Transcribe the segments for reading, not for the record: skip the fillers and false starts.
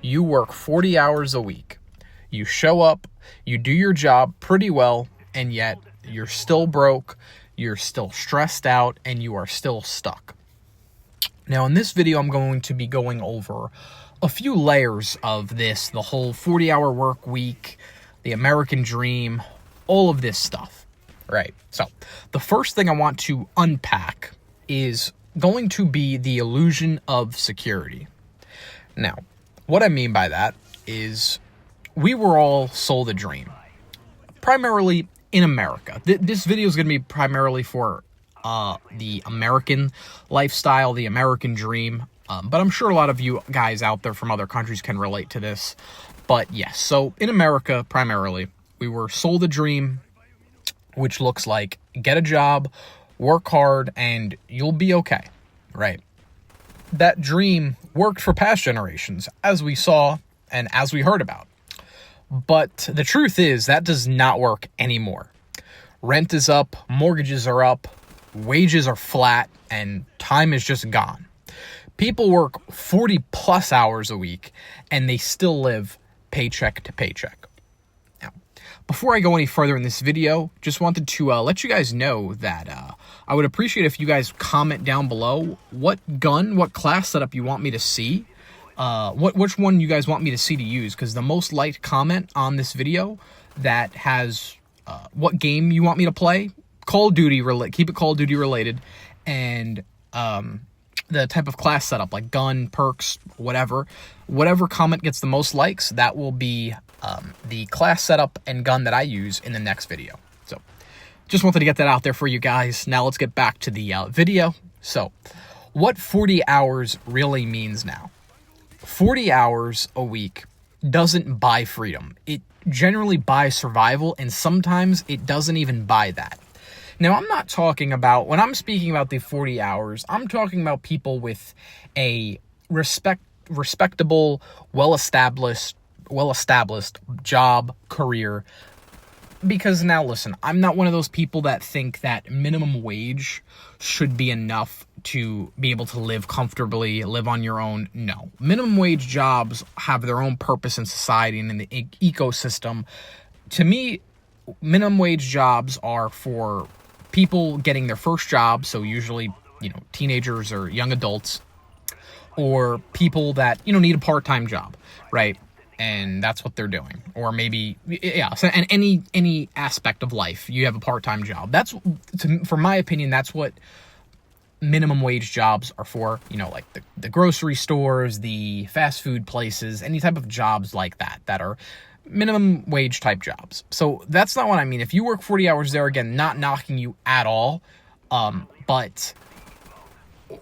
you work 40 hours a week. You show up, you do your job pretty well, and yet you're still broke, you're still stressed out, and you are still stuck. Now, in this video, I'm going to be going over a few layers of this, the whole 40-hour work week, the American dream, all of this stuff, right? So, the first thing I want to unpack is going to be the illusion of security. Now, what I mean by that is we were all sold a dream, primarily in America. This video is going to be primarily for the American lifestyle, the American dream. But I'm sure a lot of you guys out there from other countries can relate to this. But yes, so in America, primarily, we were sold a dream, which looks like get a job, work hard, and you'll be okay, right? That dream worked for past generations, as we saw and as we heard about. But the truth is that does not work anymore. Rent is up, mortgages are up, wages are flat, and time is just gone. People work 40 plus hours a week, and they still live paycheck to paycheck. Now, before I go any further in this video, just wanted to let you guys know that I would appreciate if you guys comment down below what class setup you want me to see, which one you guys want me to see to use, because the most liked comment on this video that has what game you want me to play, Call of Duty, keep it Call of Duty related, and the type of class setup, like gun, perks, whatever comment gets the most likes, that will be the class setup and gun that I use in the next video. So, just wanted to get that out there for you guys. Now let's get back to the video. So, what 40 hours really means now. 40 hours a week doesn't buy freedom. It generally buys survival, and sometimes it doesn't even buy that. Now, I'm not talking about, when I'm speaking about the 40 hours, I'm talking about people with a respectable, well-established job, career. Because now, listen, I'm not one of those people that think that minimum wage should be enough to be able to live comfortably, live on your own. No. Minimum wage jobs have their own purpose in society and in the ecosystem. To me, minimum wage jobs are for people getting their first job, so usually, teenagers or young adults, or people that, need a part-time job, right? And that's what they're doing. Or maybe, so, and any aspect of life, you have a part-time job. That's, for my opinion, that's what minimum wage jobs are for, like the grocery stores, the fast food places, any type of jobs like that are minimum wage type jobs. So that's not what I mean. If you work 40 hours there, again, not knocking you at all. But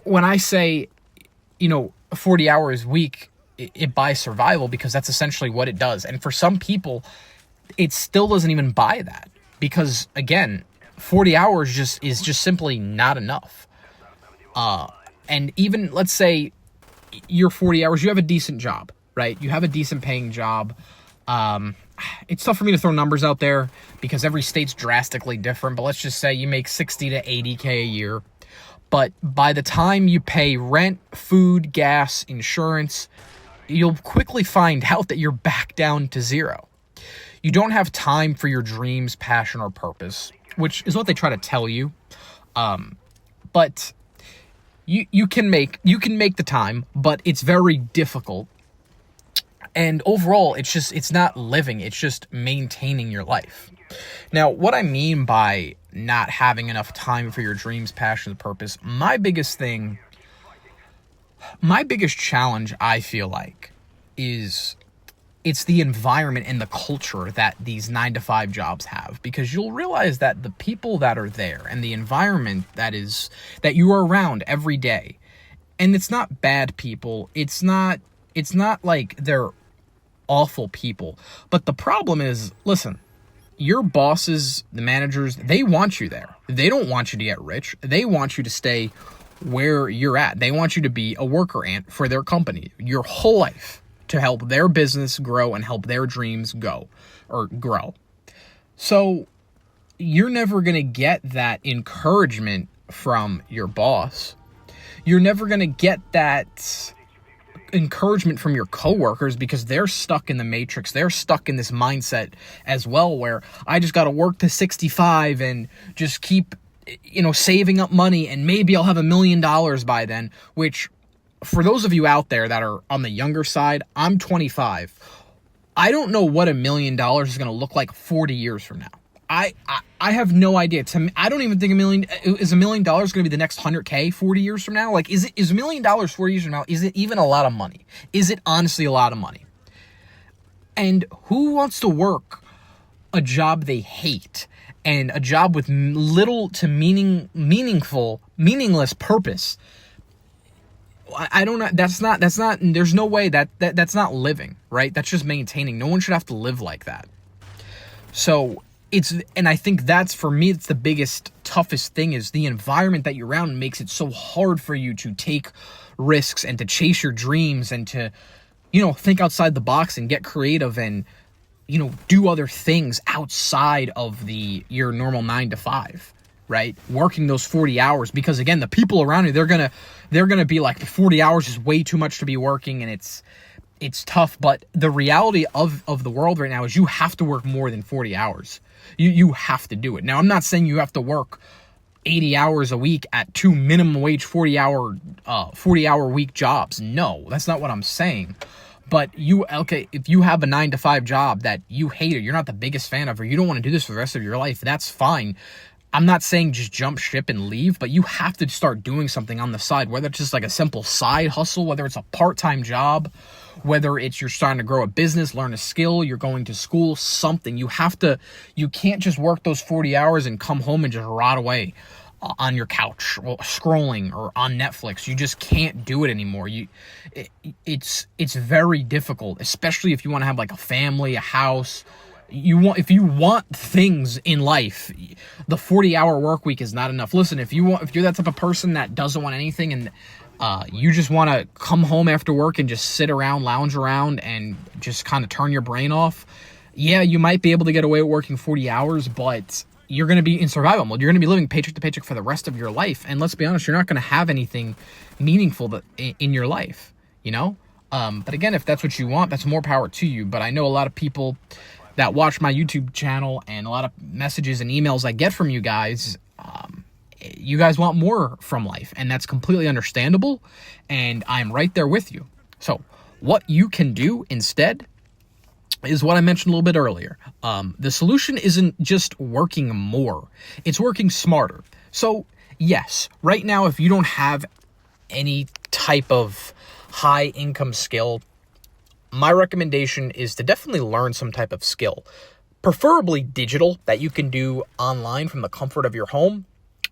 when I say, 40 hours a week, it buys survival, because that's essentially what it does. And for some people, it still doesn't even buy that, because again, 40 hours is just simply not enough. And even, let's say you're 40 hours, you have a decent job, right? You have a decent paying job. It's tough for me to throw numbers out there because every state's drastically different, but let's just say you make 60 to 80K a year. But by the time you pay rent, food, gas, insurance, you'll quickly find out that you're back down to zero. You don't have time for your dreams, passion, or purpose, which is what they try to tell you. But you can make the time, but it's very difficult. And overall, it's not living, it's just maintaining your life. Now, what I mean by not having enough time for your dreams, passion, and purpose, my biggest challenge, I feel like, is it's the environment and the culture that these 9-to-5 jobs have. Because you'll realize that the people that are there and the environment that you are around every day, and it's not bad people, it's not like they're awful people. But the problem is, listen, your bosses, the managers, they want you there. They don't want you to get rich. They want you to stay where you're at. They want you to be a worker ant for their company your whole life to help their business grow and help their dreams grow. So you're never going to get that encouragement from your boss. You're never going to get that encouragement from your coworkers because they're stuck in the matrix. They're stuck in this mindset as well, where I just got to work to 65 and just keep, saving up money, and maybe I'll have $1 million by then, which for those of you out there that are on the younger side, I'm 25. I don't know what $1 million is going to look like 40 years from now. I have no idea. To me, I don't even think $1 million going to be the next 100K 40 years from now? Like, is $1 million 40 years from now? Is it even a lot of money? Is it honestly a lot of money? And who wants to work a job they hate and a job with little to meaningless purpose? I don't know. That's not, there's no way that's not living, right? That's just maintaining. No one should have to live like that. So and I think that's, for me, it's the biggest, toughest thing, is the environment that you're around makes it so hard for you to take risks and to chase your dreams and to, think outside the box and get creative and, do other things outside of your normal 9 to 5, right? Working those 40 hours, because again, the people around you, they're going to be like, 40 hours is way too much to be working, and it's tough. But the reality of the world right now is you have to work more than 40 hours. You have to do it. Now, I'm not saying you have to work 80 hours a week at 2 minimum wage 40-hour week jobs. No, that's not what I'm saying. But if you have a 9 to 5 job that you hate, or you're not the biggest fan of, or you don't want to do this for the rest of your life, that's fine. I'm not saying just jump ship and leave, but you have to start doing something on the side, whether it's just like a simple side hustle, whether it's a part-time job, whether it's you're starting to grow a business, learn a skill, you're going to school, something. You can't just work those 40 hours and come home and just rot away on your couch or scrolling or on Netflix. You just can't do it anymore. It's very difficult, especially if you want to have like a family, a house. If you want things in life, the 40-hour work week is not enough. Listen, if you're that type of person that doesn't want anything and you just want to come home after work and just sit around, lounge around, and just kind of turn your brain off, yeah, you might be able to get away with working 40 hours, but you're going to be in survival mode. You're going to be living paycheck to paycheck for the rest of your life. And let's be honest, you're not going to have anything meaningful in your life, But again, if that's what you want, that's more power to you. But I know a lot of people that watch my YouTube channel and a lot of messages and emails I get from you guys, you guys want more from life, and that's completely understandable, and I'm right there with you. So what you can do instead is what I mentioned a little bit earlier. The solution isn't just working more, it's working smarter. So yes, right now, if you don't have any type of high income skill, my recommendation is to definitely learn some type of skill, preferably digital, that you can do online from the comfort of your home,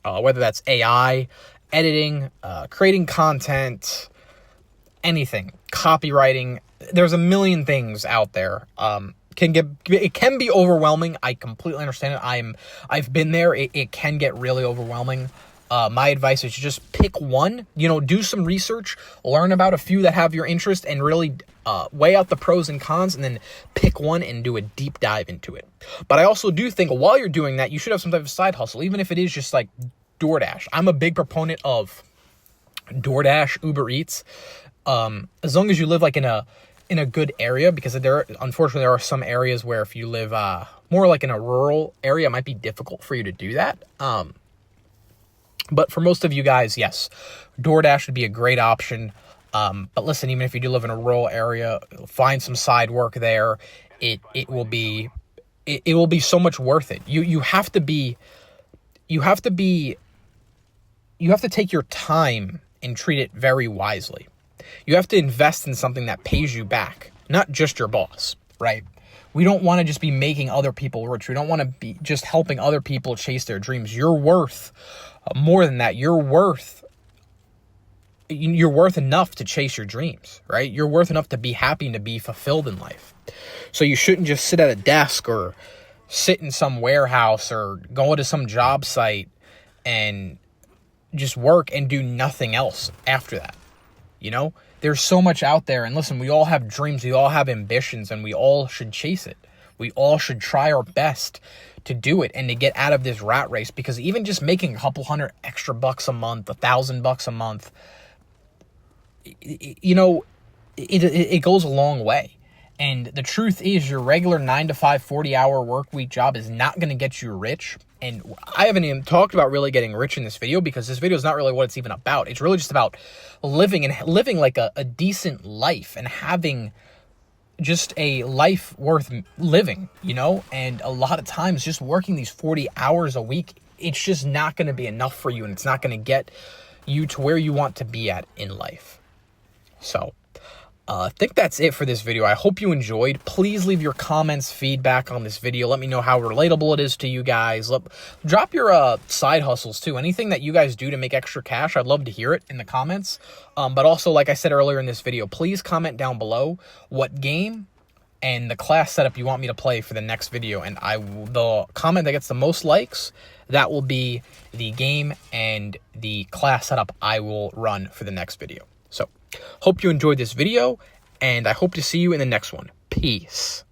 whether that's AI, editing, creating content, anything, copywriting. There's a million things out there. It can be overwhelming. I completely understand it. I've been there. It can get really overwhelming. My advice is just pick one, do some research, learn about a few that have your interest, and really weigh out the pros and cons, and then pick one and do a deep dive into it. But I also do think while you're doing that, you should have some type of side hustle, even if it is just like DoorDash. I'm a big proponent of DoorDash, Uber Eats, as long as you live like in a good area, because unfortunately there are some areas where if you live more like in a rural area, it might be difficult for you to do that. But for most of you guys, yes, DoorDash would be a great option. But listen, even if you do live in a rural area, find some side work there. It will be so much worth it. You have to take your time and treat it very wisely. You have to invest in something that pays you back, not just your boss, right? We don't want to just be making other people rich. We don't want to be just helping other people chase their dreams. You're worth more than that. You're worth enough to chase your dreams, right? You're worth enough to be happy and to be fulfilled in life. So you shouldn't just sit at a desk or sit in some warehouse or go to some job site and just work and do nothing else after that. There's so much out there. And listen, we all have dreams, we all have ambitions, and we all should chase it. We all should try our best to do it and to get out of this rat race, because even just making a couple $100 extra a month, $1,000 a month, it goes a long way. And the truth is, your regular 9 to 5, 40-hour work week job is not going to get you rich. And I haven't even talked about really getting rich in this video, because this video is not really what it's even about. It's really just about living like a decent life and having just a life worth living, you know? And a lot of times just working these 40 hours a week, it's just not going to be enough for you, and it's not going to get you to where you want to be at in life. So I think that's it for this video. I hope you enjoyed. Please leave your comments, feedback on this video. Let me know how relatable it is to you guys. Drop your side hustles too. Anything that you guys do to make extra cash, I'd love to hear it in the comments. But also, like I said earlier in this video, please comment down below what game and the class setup you want me to play for the next video. And the comment that gets the most likes, that will be the game and the class setup I will run for the next video. So, hope you enjoyed this video, and I hope to see you in the next one. Peace.